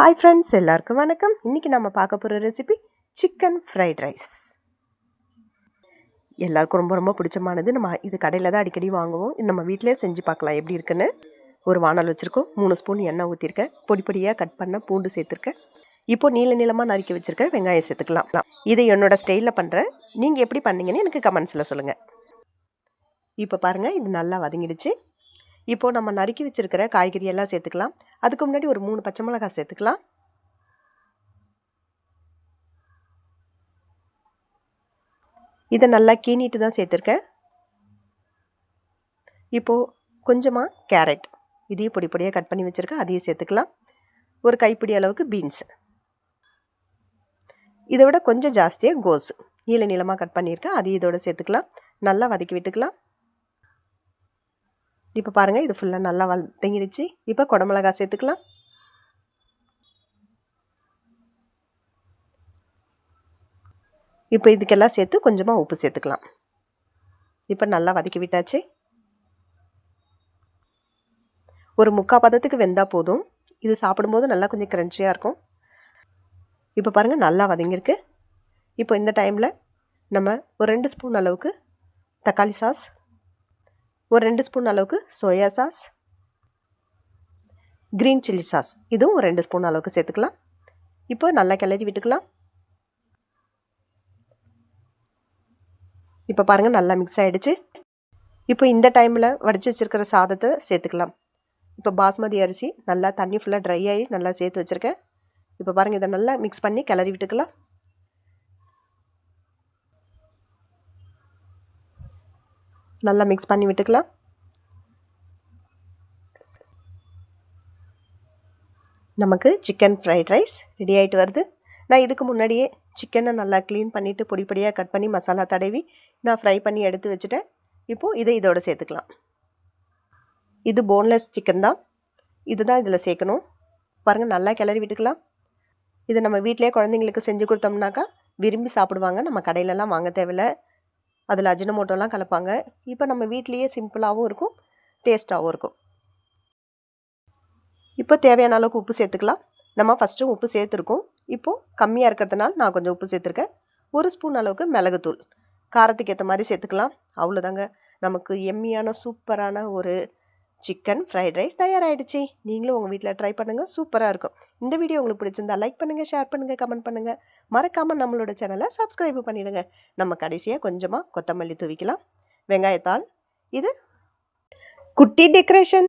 Hi friends, எல்லாருக்கும் வணக்கம். இன்றைக்கி நம்ம பார்க்க போகிற ரெசிபி சிக்கன் ஃப்ரைட் ரைஸ். எல்லாருக்கும் ரொம்ப ரொம்ப பிடிச்சமானது. நம்ம இது கடையில் தான் அடிக்கடி வாங்குவோம். இது நம்ம வீட்டிலே செஞ்சு பார்க்கலாம் எப்படி இருக்குன்னு. ஒரு வானல் வச்சுருக்கோம். 3 ஸ்பூன் எண்ணெய் ஊற்றிருக்கேன். பொடி பொடியாக கட் பண்ண பூண்டு சேர்த்துருக்கேன். இப்போது நீள நீளமாக நறுக்கி வச்சுருக்கேன் வெங்காயம் சேர்த்துக்கலாம். இதை என்னோட ஸ்டைலில் பண்ணுறேன். நீங்கள் எப்படி பண்ணீங்கன்னு எனக்கு கமெண்ட்ஸில் சொல்லுங்கள். இப்போ பாருங்கள், இது நல்லா வதங்கிடுச்சு. இப்போது நம்ம நறுக்கி வச்சுருக்கிற காய்கறியெல்லாம் சேர்த்துக்கலாம். அதுக்கு முன்னாடி ஒரு 3 பச்சை மிளகாய் சேர்த்துக்கலாம். இதை நல்லா கீனிட்டு தான் சேர்த்துருக்கேன். இப்போது கொஞ்சமாக கேரட், இதையும் பொடி பொடியாக கட் பண்ணி வச்சுருக்கேன், அதையும் சேர்த்துக்கலாம். ஒரு கைப்பிடி அளவுக்கு பீன்ஸு, இதை விட கொஞ்சம் ஜாஸ்தியாக கோஸ் நீள நீளமாக கட் பண்ணியிருக்கேன், அதையும் இதோட சேர்த்துக்கலாம். நல்லா வதக்கி விட்டுக்கலாம். இப்போ பாருங்கள், இது ஃபுல்லாக நல்லா வதங்கிடுச்சு. இப்போ குடமிளகா சேர்த்துக்கலாம். இப்போ இதுக்கெல்லாம் சேர்த்து கொஞ்சமாக உப்பு சேர்த்துக்கலாம். இப்போ நல்லா வதக்கி விட்டாச்சு. ஒரு 3/4 பதத்துக்கு வெந்தால் போதும். இது சாப்பிடும்போது நல்லா கொஞ்சம் க்ரன்ச்சியாக இருக்கும். இப்போ பாருங்கள், நல்லா வதங்கியிருக்கு. இப்போ இந்த டைமில் நம்ம ஒரு 2 ஸ்பூன் அளவுக்கு தக்காளி சாஸ், ஒரு 2 ஸ்பூன் அளவுக்கு soya sauce, green chilli sauce, இதுவும் ஒரு 2 ஸ்பூன் அளவுக்கு சேர்த்துக்கலாம். இப்போ நல்லா கிளறி விட்டுக்கலாம். இப்போ பாருங்கள், நல்லா மிக்ஸ் ஆகிடுச்சு. இப்போ இந்த டைமில் வடித்து வச்சுருக்கிற சாதத்தை சேர்த்துக்கலாம். இப்போ பாஸ்மதி அரிசி நல்லா தண்ணி ஃபுல்லாக ட்ரை ஆகி நல்லா சேர்த்து வச்சுருக்கேன். இப்போ பாருங்கள், இதை நல்லா மிக்ஸ் பண்ணி கிளறி விட்டுக்கலாம். நல்லா மிக்ஸ் பண்ணி விட்டுக்கலாம். நமக்கு சிக்கன் ஃப்ரைட் ரைஸ் ரெடி ஆகிட்டு வருது. நான் இதுக்கு முன்னாடியே சிக்கனை நல்லா க்ளீன் பண்ணிவிட்டு பொடி பொடியாக கட் பண்ணி மசாலா தடவி நான் ஃப்ரை பண்ணி எடுத்து வச்சுட்டேன். இப்போது இதை இதோடு சேர்த்துக்கலாம். இது போன்லெஸ் சிக்கன் தான், இது தான் இதில் சேர்க்கணும். பாருங்கள், நல்லா கிளறி விட்டுக்கலாம். இதை நம்ம வீட்டிலே குழந்தைங்களுக்கு செஞ்சு கொடுத்தோம்னாக்கா விரும்பி சாப்பிடுவாங்க. நம்ம கடையிலலாம் வாங்க தேவையில்லை. அதில் அஜினமோட்டோலாம் கலப்பாங்க. இப்போ நம்ம வீட்லேயே சிம்பிளாகவும் இருக்கும், டேஸ்ட்டாகவும் இருக்கும். இப்போ தேவையான அளவுக்கு உப்பு சேர்த்துக்கலாம். நம்ம ஃபஸ்ட்டு உப்பு சேர்த்துருக்கோம். இப்போது கம்மியாக இருக்கிறதுனால நான் கொஞ்சம் உப்பு சேர்த்துருக்கேன். 1 ஸ்பூன் அளவுக்கு மிளகுத்தூள், காரத்துக்கு ஏற்ற மாதிரி சேர்த்துக்கலாம். அவ்வளோதாங்க, நமக்கு எம்மியான சூப்பரான ஒரு சிக்கன் ஃப்ரைட் ரைஸ் தயாராகிடுச்சு. நீங்களும் உங்கள் வீட்டில் ட்ரை பண்ணுங்கள், சூப்பராக இருக்கும். இந்த வீடியோ உங்களுக்கு பிடிச்சிருந்தா லைக் பண்ணுங்கள், ஷேர் பண்ணுங்கள், கமெண்ட் பண்ணுங்கள். மறக்காமல் நம்மளோட சேனலை சப்ஸ்கிரைப் பண்ணிவிடுங்க. நம்ம கடைசியாக கொஞ்சமாக கொத்தமல்லி தூவிக்கலாம், வெங்காயத்தால். இது குட்டி டெக்கரேஷன்.